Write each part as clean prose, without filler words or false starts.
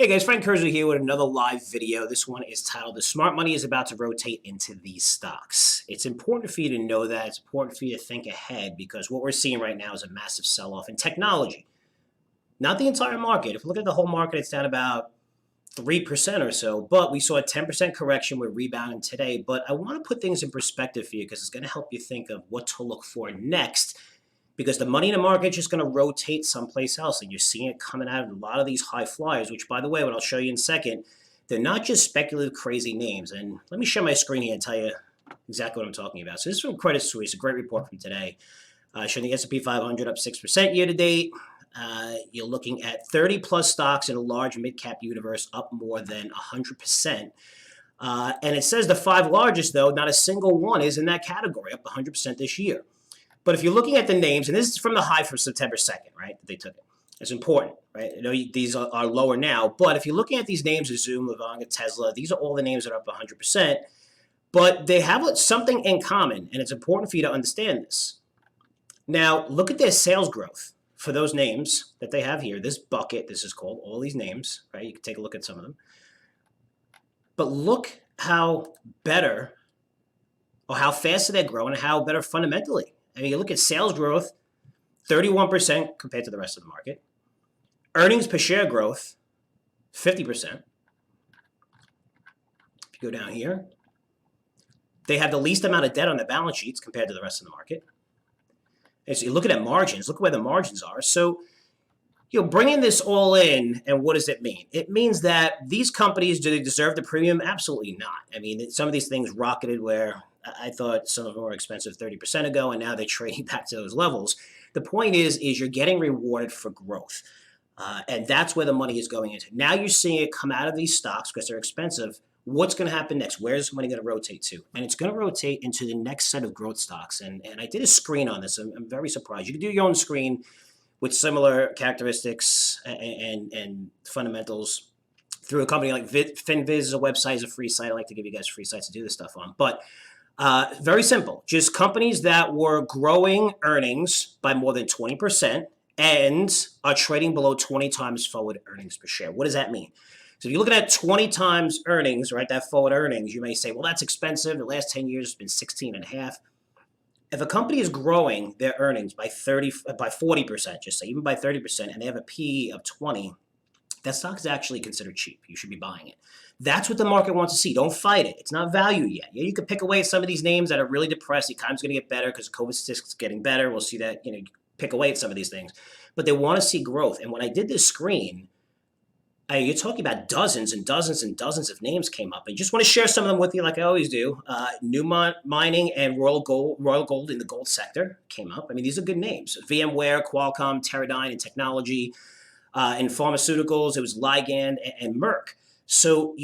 Hey guys, Frank Curzio here with another live video. This one is titled "The Smart Money is About to Rotate into These Stocks." It's important for you to know that. It's important for you to think ahead because what we're seeing right now is a massive sell-off in technology. Not the entire market. If you look at the whole market, it's down about 3% or so, but we saw a 10% correction. We're rebounding today. But I want to put things in perspective for you because it's going to help you think of what to look for next because the money in the market is just going to rotate someplace else. And you're seeing it coming out of a lot of these high flyers, which, by the way, what I'll show you in a second, they're not just speculative, crazy names. And let me share my screen here and tell you exactly what I'm talking about. So this is from Credit Suisse, a great report from today, showing the S&P 500 up 6% year to date. You're looking at 30-plus stocks in a large mid-cap universe up more than 100%. And it says the five largest, though, not a single one is in that category, up 100% this year. But if you're looking at the names, and this is from the high from September 2nd, right, that they took it. It's important, right? I know these are lower now, but if you're looking at these names, Zoom, Livonga, Tesla, these are all the names that are up 100%, but they have something in common, and it's important for you to understand this. Now, look at their sales growth for those names that they have here. This bucket, this is called, all these names, right? You can take a look at some of them. But look how better, or how faster they're growing, and how better fundamentally. I mean, you look at sales growth, 31% compared to the rest of the market. Earnings per share growth, 50%. If you go down here, they have the least amount of debt on their balance sheets compared to the rest of the market. And so you're looking at margins. Look where the margins are. So bringing this all in, and what does it mean? It means that these companies, do they deserve the premium? Absolutely not. I mean, some of these things rocketed where I thought some of them were expensive 30% ago, and now they're trading back to those levels. The point is you're getting rewarded for growth. And that's where the money is going into. Now you're seeing it come out of these stocks because they're expensive. What's going to happen next? Where's money going to rotate to? And it's going to rotate into the next set of growth stocks. And I did a screen on this. I'm very surprised. You can do your own screen with similar characteristics and fundamentals through a company like FinViz is a website, is a free site. I like to give you guys free sites to do this stuff on. But very simple. Just companies that were growing earnings by more than 20% and are trading below 20 times forward earnings per share. What does that mean? So if you're looking at 20 times earnings, right, that forward earnings, you may say, well, that's expensive. The last 10 years has been 16 and a half. If a company is growing their earnings by 40%, just say, even by 30%, and they have a PE of 20, that stock is actually considered cheap. You should be buying it. That's what the market wants to see. Don't fight it. It's not value yet. Yeah, you can pick away at some of these names that are really depressed. The economy's going to get better because COVID statistics getting better. We'll see that, pick away at some of these things. But they want to see growth. And when I did this screen, you're talking about dozens and dozens and dozens of names came up. I just want to share some of them with you like I always do. Newmont Mining and Royal Gold in the gold sector came up. I mean, these are good names. VMware, Qualcomm, Teradyne in technology. In pharmaceuticals, it was Ligand and Merck. So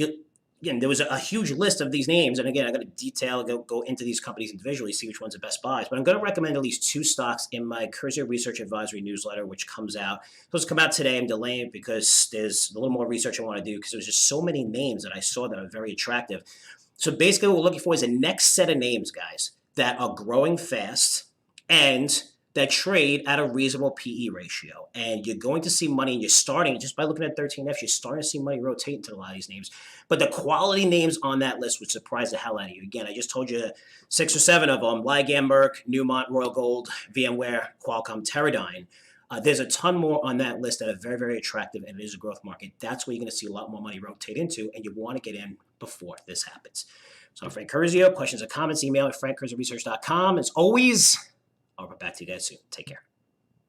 again, there was a huge list of these names. And again, I'm going to go into these companies individually, see which ones are best buys. But I'm going to recommend at least two stocks in my Curzio Research Advisory newsletter, which comes out. It's supposed to come out today. I'm delaying it because there's a little more research I want to do because there's just so many names that I saw that are very attractive. So basically what we're looking for is a next set of names, guys, that are growing fast and that trade at a reasonable PE ratio. And you're going to see money, and you're starting, just by looking at 13Fs, you're starting to see money rotate into a lot of these names. But the quality names on that list would surprise the hell out of you. Again, I just told you 6 or 7 of them: Ligand, Merck, Newmont, Royal Gold, VMware, Qualcomm, Teradyne. There's a ton more on that list that are very, very attractive, and it is a growth market. That's where you're going to see a lot more money rotate into, and you want to get in before this happens. So I'm Frank Curzio. Questions or comments, email at frankcurzioresearch.com. As always, I'll get back to you guys soon. Take care.